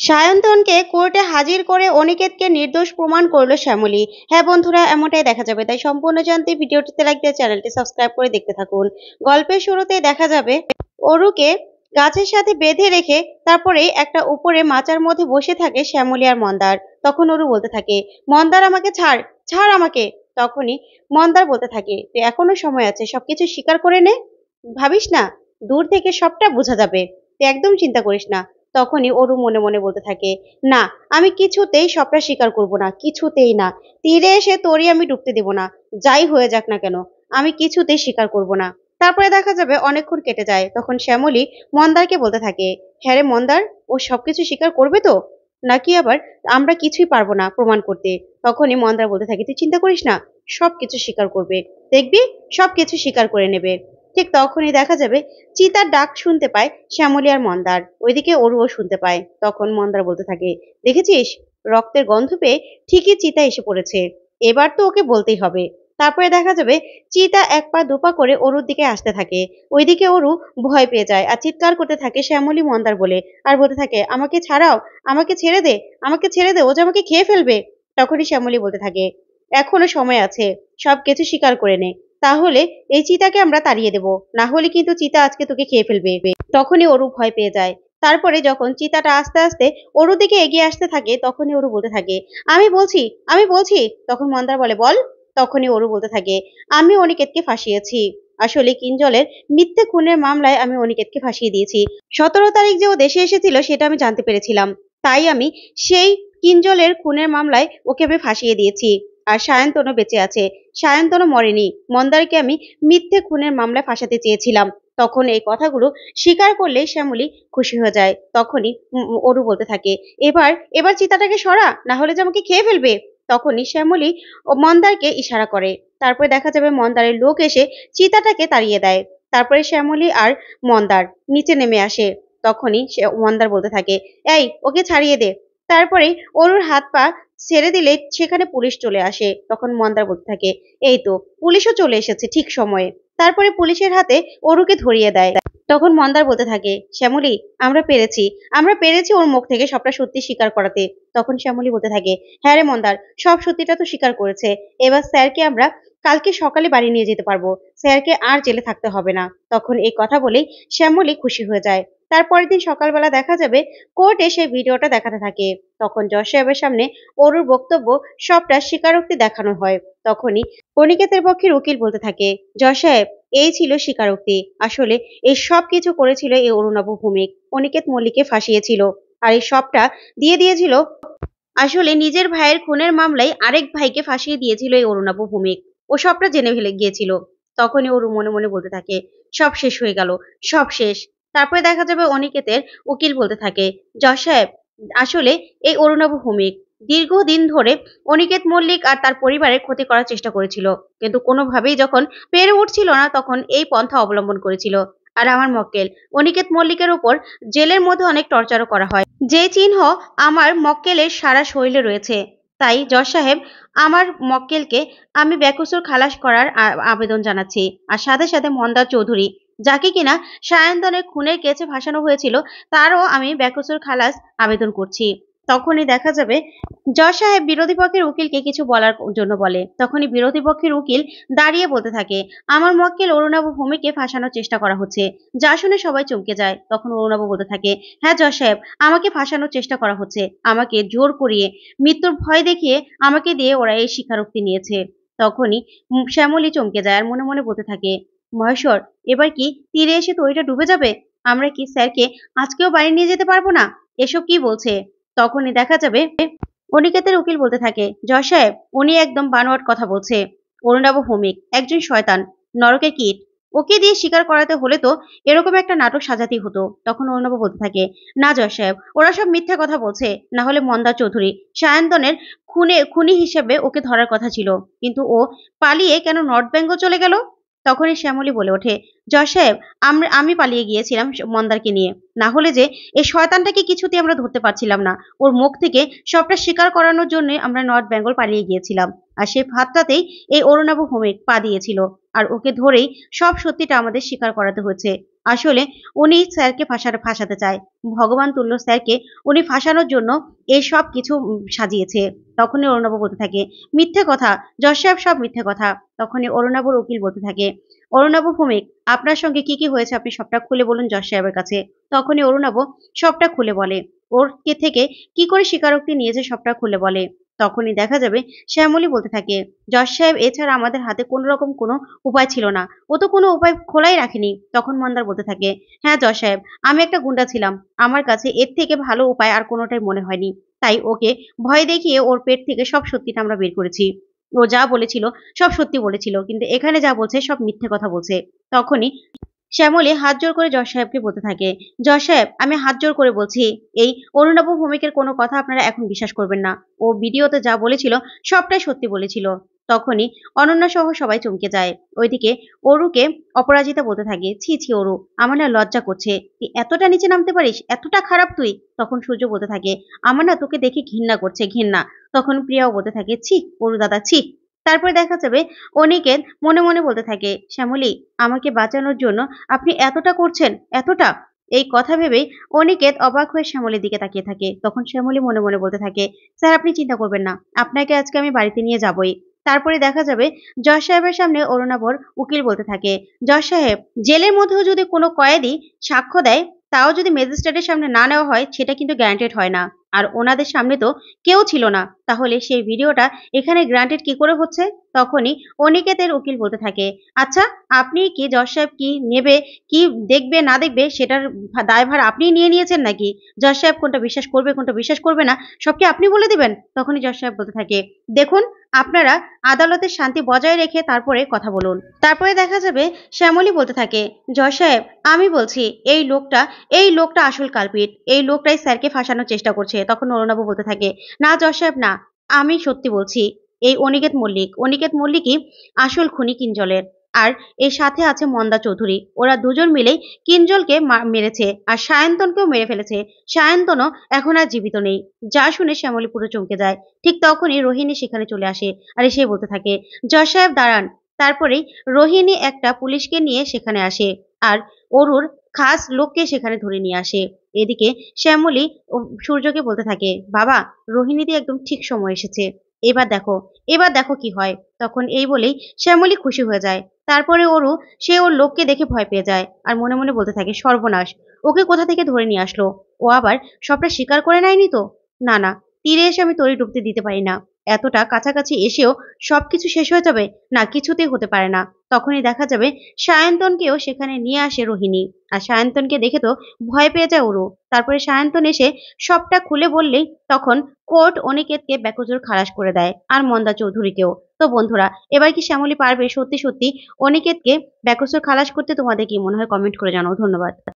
সায়ন্তনকে কোর্টে হাজির করে অনিকেতকে নির্দোষ প্রমাণ করলো শ্যামলী। হ্যাঁ বন্ধুরা, এমনটাই দেখা যাবে, তাই সম্পূর্ণ জানতে ভিডিওটিতে লাইক দিয়ে চ্যানেলটি সাবস্ক্রাইব করে দেখতে থাকুন। গল্পের শুরুতেই দেখা যাবে অরুকে গাছের সাথে বেঁধে রেখে তারপরে একটা উপরে মাচার মধ্যে বসে থাকে শ্যামলী আর মন্দার। তখন অরু বলতে থাকে, মন্দার আমাকে ছাড়, ছাড় আমাকে। তখনই মন্দার বলতে থাকে, তুই এখনো সময় আছে, সবকিছু স্বীকার করে নে, ভাবিস না, দূর থেকে সবটা বোঝা যাবে, তুই একদম চিন্তা করিস না। তখনই অরু মনে মনে বলতে থাকে, না, আমি কিছুতেই সবটা স্বীকার করব না, কিছুতেই না। তীরে এসে তোরই আমি ডুবতে দেব না, যাই হয়ে যাক না কেন, আমি কিছুতেই স্বীকার করব না। তারপরে দেখা যাবে অনেকক্ষণ কেটে যায়, তখন শ্যামলী মন্দারকে বলতে থাকে, হ্যাঁ রে মন্দার, ও সবকিছু স্বীকার করবে তো, নাকি আবার আমরা কিছুই পারবো না প্রমাণ করতে। তখনই মন্দার বলতে থাকে, তুই চিন্তা করিস না, সবকিছু স্বীকার করবে, দেখবি সবকিছু স্বীকার করে নেবে। ঠিক তখনই দেখা যাবে চিতার ডাক শুনতে পায় শ্যামলী আর মন্দার, ওইদিকে অরুও শুনতে পায়। তখন মন্দার বলতে থাকে, দেখেছিস, রক্তের গন্ধ পেয়ে ঠিকই চিতা এসে পড়েছে, এবার তো ওকে বলতেই হবে। তারপরে দেখা যাবে চিতা এক পা দুপা করে অরুর দিকে আসতে থাকে। ওইদিকে অরু ভয় পেয়ে যায় আর চিৎকার করতে থাকে শ্যামলী মন্দার বলে, আর বলতে থাকে, আমাকে ছাড়াও, আমাকে ছেড়ে দে, আমাকে ছেড়ে দে, ও যে আমাকে খেয়ে ফেলবে। তখনই শ্যামলী বলতে থাকে, এখনো সময় আছে, সবকিছু স্বীকার করে নে, তাহলে এই চিতাকে আমরা তাড়িয়ে দেব, না হলে কিন্তু চিতা আজকে তোকে খেয়ে ফেলবে। তখনই অরু ভয় পেয়ে যায়। তারপরে যখন চিতাটা আস্তে আস্তে অরুর দিকে এগিয়ে আসতে থাকে, তখনই অরু বলতে থাকে, আমি বলছি, আমি বলছি। তখন মন্দার বলে, বল। তখনই অরু বলতে থাকে, আমি অনিকেতকে ফাঁসিয়েছি, আসলে কিঞ্জলের মিথ্যে খুনের মামলায় আমি অনিকেতকে ফাঁসিয়ে দিয়েছি। 17 তারিখ যে ও দেশে এসেছিল সেটা আমি জানতে পেরেছিলাম, তাই আমি সেই কিঞ্জলের খুনের মামলায় ওকে আমি ফাঁসিয়ে দিয়েছি। আর সায়ন্তনও বেঁচে আছে, সায়ন্তনও মরেনি, মন্দারকে আমি মিথ্যে খুনের মামলায় ফাঁসাতে চেয়েছিলাম। তখন এই কথাগুলো স্বীকার করলে শ্যামলী খুশি হয়ে যায়। তখনই অরু বলতে থাকে, এবার এবার চিতাটাকে সরা, না হলে যে আমাকে খেয়ে ফেলবে। তখনই শ্যামলী মন্দারকে ইশারা করে। তারপরে দেখা যাবে মন্দারের লোক এসে চিতাটাকে তাড়িয়ে দেয়। তারপরে শ্যামলী আর মন্দার নিচে নেমে আসে। তখনই সে মন্দার বলতে থাকে, এই ওকে ছাড়িয়ে দে। তারপরে অরুর হাত পা ছেড়ে দিলে সেখানে পুলিশ চলে আসে। তখন মন্দার বলতে থাকে, এই তো পুলিশও চলে এসেছে ঠিক সময়ে। তারপরে পুলিশের হাতে অরুকে ধরিয়ে দেয়। তখন মন্দার বলতে থাকে, শ্যামলী, আমরা পেরেছি, আমরা পেরেছি ওর মুখ থেকে সবটা সত্যি স্বীকার করাতে। তখন শ্যামলী বলতে থাকে, হ্যাঁ রে মন্দার, সব সত্যিটা তো স্বীকার করেছে, এবার স্যারকে আমরা কালকে সকালে বাড়ি নিয়ে যেতে পারবো, স্যারকে আর জেলে থাকতে হবে না। তখন এই কথা বলেই শ্যামলী খুশি হয়ে যায়। তারপরের দিন সকালবেলা দেখা যাবে কোর্টে সেই ভিডিওটা দেখাতে থাকে। তখন জজ সাহেবের সামনে অরুর বক্তব্য সবটা স্বীকারোক্তি দেখানো হয়। তখনই অনিকেতের পক্ষের উকিল বলতে থাকে, জজ সাহেব, এই ছিল স্বীকারোক্তি, আসলে এই সব কিছু করেছিল এই অরুণাভ ভৌমিক, অনিকেত মল্লিককে ফাঁসিয়েছিল, আর এই সবটা দিয়ে দিয়েছিল, আসলে নিজের ভাইয়ের খুনের মামলায় আরেক ভাইকে ফাঁসিয়ে দিয়েছিল এই অরুণাভ ভৌমিক, ও সবটা জেনে ফেলে গিয়েছিল। তখনই ওর মনে মনে বলতে থাকে, সব শেষ হয়ে গেল, সব শেষ। তারপরে দেখা যাবে অনিকেতের উকিল বলতে থাকে, জজ সাহেব, আসলে এই অরুণাভ ভৌমিক দীর্ঘদিন ধরে অনিকেত মল্লিক আর তার পরিবারের ক্ষতি করার চেষ্টা করেছিল, কিন্তু কোনোভাবেই যখন পেরে উঠছিল না তখন এই পন্থা অবলম্বন করেছিল। আর আমার মক্কেল অনিকেত মল্লিকের উপর জেলের মধ্যে অনেক টর্চারও করা হয়, যে চিহ্ন আমার মক্কেলের সারা শরীরে রয়েছে। তাই জজ সাহেব, আমার মক্কেলকে আমি বেকসুর খালাস করার আবেদন জানাচ্ছি। আর সাথে সাথে মন্দার চৌধুরী, যাকে কিনা সায়ন্তনের খুনের কেসে ফাঁসানো হয়েছিল, তারও আমি বেকসুর খালাস আবেদন করছি। তখনই দেখা যাবে জজ সাহেব বিরোধী পক্ষের উকিলকে কিছু বলার জন্য বলে। তখনই বিরোধী পক্ষের উকিল দাঁড়িয়ে বলতে থাকে, আমার মক্কেল অরুণাভ ভৌমিককে ফাঁসানোর চেষ্টা করা হচ্ছে। যা শুনে সবাই চমকে যায়। তখন অরুণাভ বলতে থাকে, হ্যাঁ জজ সাহেব, আমাকে ফাঁসানোর চেষ্টা করা হচ্ছে, আমাকে জোর করিয়ে মৃত্যুর ভয় দেখিয়ে আমাকে দিয়ে ওরা এই স্বীকারোক্তি নিয়েছে। তখনই শ্যামলী চমকে যায় আর মনে মনে বলতে থাকে, মহেশ্বর, এবার কি তীরে এসে তরিটা ডুবে যাবে, আমরা কি স্যারকে আজকেও বাড়ি নিয়ে যেতে পারবো না, এসব কি বলছে। তখনই দেখা যাবে অনিকেতের উকিল বলতে থাকে, জজ সাহেব, উনি একদম বানোয়াট কথা বলছে, অরুণাভ ভৌমিক একজন শয়তান, নরকের কীট, ওকে দিয়ে স্বীকার করাতে হলে তো এরকম একটা নাটক সাজাতেই হতো। তখন অরুণাভ বলতে থাকে, না জজ সাহেব, ওরা সব মিথ্যা কথা বলছে, না হলে মন্দা চৌধুরী সায়ন্তনের খুনি হিসেবে ওকে ধরার কথা ছিল, কিন্তু ও পালিয়ে কেন নর্থ বেঙ্গল চলে গেল। তখনই শ্যামলী বলে ওঠে, জজ সাহেব, আমি পালিয়ে গিয়েছিলাম মন্দারকে নিয়ে, না হলে যে এই শয়তানটাকে কিছুতেই আমরা ধরতে পারছিলাম না। ওর মুখ থেকে সবটা স্বীকার করানোর জন্য আমরা নর্থ বেঙ্গল পালিয়ে গিয়েছিলাম। আর সেই ফাঁদটাতেই এই অরুণাভ ভৌমিক পা দিয়েছিল। আর ওকে ধরেই সব সত্যিটা আমাদের স্বীকার করাতে হচ্ছে। আসলে উনি স্যারকে ফাঁসাতে চায়। ভগবান তুল্য স্যারকে উনি ফাঁসানোর জন্য এই সব কিছু সাজিয়েছে। তখনই অরুণাভ বলতে থাকে, মিথ্যে কথা জজ সাহেব, সব মিথ্যে কথা। তখনই অরুণাভর উকিল বলতে থাকে, অরুণাভ ভৌমিক, আপনার সঙ্গে কি কি হয়েছে আপনি সবটা খুলে বলুন জজ সাহেবের কাছে। তখনই অরুণাভ সবটা খুলে বলে, ওর থেকে কি করে স্বীকারোক্তি নিয়েছে সবটা খুলে বলে। তখনই দেখা যাবে শ্যামলী বলতে থাকে, জজ সাহেব, এছাড়া আমাদের হাতে কোনো রকম কোনো উপায় ছিল না, ও তো কোনো উপায় খোলাই রাখেনি। তখন মন্দার বলতে থাকে, হ্যাঁ জজ সাহেব, আমি একটা গুন্ডা ছিলাম, আমার কাছে এর থেকে ভালো উপায় আর কোনোটাই মনে হয়নি, তাই ওকে ভয় দেখিয়ে ওর পেট থেকে সব সত্যিটা আমরা বের করেছি। ও যা বলেছিল সব সত্যি বলেছিল, কিন্তু এখানে যা বলছে সব মিথ্যে কথা বলছে। তখনই শ্যামলী হাত জোর করে জজ সাহেবকে বলতে থাকে, জজ সাহেব, আমি হাত জোর করে বলছি, এই অরুণাভ ভৌমিকের কোনো কথা আপনারা এখন বিশ্বাস করবেন না। ও ভিডিওতে যা বলেছিল সবটাই সত্যি বলেছিল। তখনই অনন্যা সহ সবাই চমকে যায়। ওইদিকে অরুকে অপরাজিতা বলতে থাকে, ছি ছি অরু, আমার না লজ্জা করছে, তুই এতটা নিচে নামতে পারিস, এতটা খারাপ তুই। তখন সূর্য বলতে থাকে, আমার না তোকে দেখে ঘৃণা করছে, ঘৃণা। তখন প্রিয়াও বলতে থাকে, ছি অরু দাদা, ছি। তারপরে দেখা যাবে অনিকেত মনে মনে বলতে থাকে, শ্যামলী, আমাকে বাঁচানোর জন্য আপনি এতটা করছেন, এতটা। এই কথা ভেবেই অনিকেত অবাক হয়ে শ্যামলীর দিকে তাকিয়ে থাকে। তখন শ্যামলী মনে মনে বলতে থাকে, স্যার আপনি চিন্তা করবেন না, আপনাকে আজকে আমি বাড়িতে নিয়ে যাবই। তারপরে দেখা যাবে জজ সাহেবের সামনে অরুণাভর উকিল বলতে থাকে, জজ সাহেব, জেলের মধ্যেও যদি কোনো কয়েদি সাক্ষ্য দেয়, তাও যদি ম্যাজিস্ট্রেটের সামনে না নেওয়া হয়, সেটা কিন্তু গ্যারান্টেড হয় না। আর ওনাদের সামনে তো কেউ ছিল না, তাহলে সেই ভিডিওটা এখানে গ্রান্টেড কি করে হচ্ছে। তখনই অনিকেতের উকিল বলতে থাকে, আচ্ছা, আপনি কি জজ সাহেব কি নেবে, কি দেখবে না দেখবে, সেটার দায়ভার আপনি নিয়ে নিয়েছেন নাকি? জজ সাহেব কোনটা বিশ্বাস করবে কোনটা বিশ্বাস করবে না সব কি আপনি বলে দিবেন? তখনই জজ সাহেব বলতে থাকে, দেখুন, আপনারা আদালতের শান্তি বজায় রেখে তারপরে কথা বলুন। তারপরে দেখা যাবে শ্যামলী বলতে থাকে, জজ সাহেব, আমি বলছি এই লোকটা আসল কালপিট, এই লোকটাই স্যারকে ফাঁসানোর চেষ্টা করছে। তখন অরুণাভ বলতে থাকে, না জজ সাহেব, না, আমি সত্যি বলছি, এই অনিকেত মল্লিকই আসল খুনি কিঞ্জলের। আর এর সাথে আছে মন্দা চৌধুরী, ওরা দুজন মিলেই কিঞ্জলকে মেরেছে আর সায়ন্তনকেও মেরে ফেলেছে। সায়ন্তনও এখন আর জীবিত নেই। যা শুনে শ্যামলী পুরো চমকে যায়। ঠিক তখনই রোহিণী সেখানে চলে আসে আর এসে বলতে থাকে, জজ সাহেব দাঁড়ান। তারপরেই রোহিণী একটা পুলিশকে নিয়ে সেখানে আসে আর অরুর খাস লোককে সেখানে ধরে নিয়ে আসে। এদিকে শ্যামলী সূর্যকে বলতে থাকে, বাবা, রোহিণীদি একদম ঠিক সময় এসেছে, এবার দেখো, এবার দেখো কি হয়। তখন এই বলেই শ্যামলী খুশি হয়ে যায়। তারপরে অরু, সে ওর লোককে দেখে ভয় পেয়ে যায় আর মনে মনে বলতে থাকে, সর্বনাশ, ওকে কোথা থেকে ধরে নিয়ে আসলো, ও আবার সবটা স্বীকার করে নেয়নি তো। না না, তীরে এসে আমি তরি ডুবতে দিতে পারি না, এতটা কাছাকাছি এসেও সবকিছু শেষ হয়ে যাবে, না, কিছুতেই হতে পারে না। তখনই দেখা যাবে সায়ন্তনকেও সেখানে নিয়ে আসে রোহিণী। আর সায়ন্তনকে দেখে তো ভয় পেয়ে যায় অরু। তারপরে সায়ন্তন এসে সবটা খুলে বললেই তখন কোর্ট অনিকেতকে বেকসুর খালাস করে দেয় আর মন্দা চৌধুরীকেও। তো বন্ধুরা, এবার কি শ্যামলী পারবে সত্যি সত্যি অনিকেতকে বেকসুর খালাস করতে? তোমাদের কি মনে হয় কমেন্ট করে জানাও। ধন্যবাদ।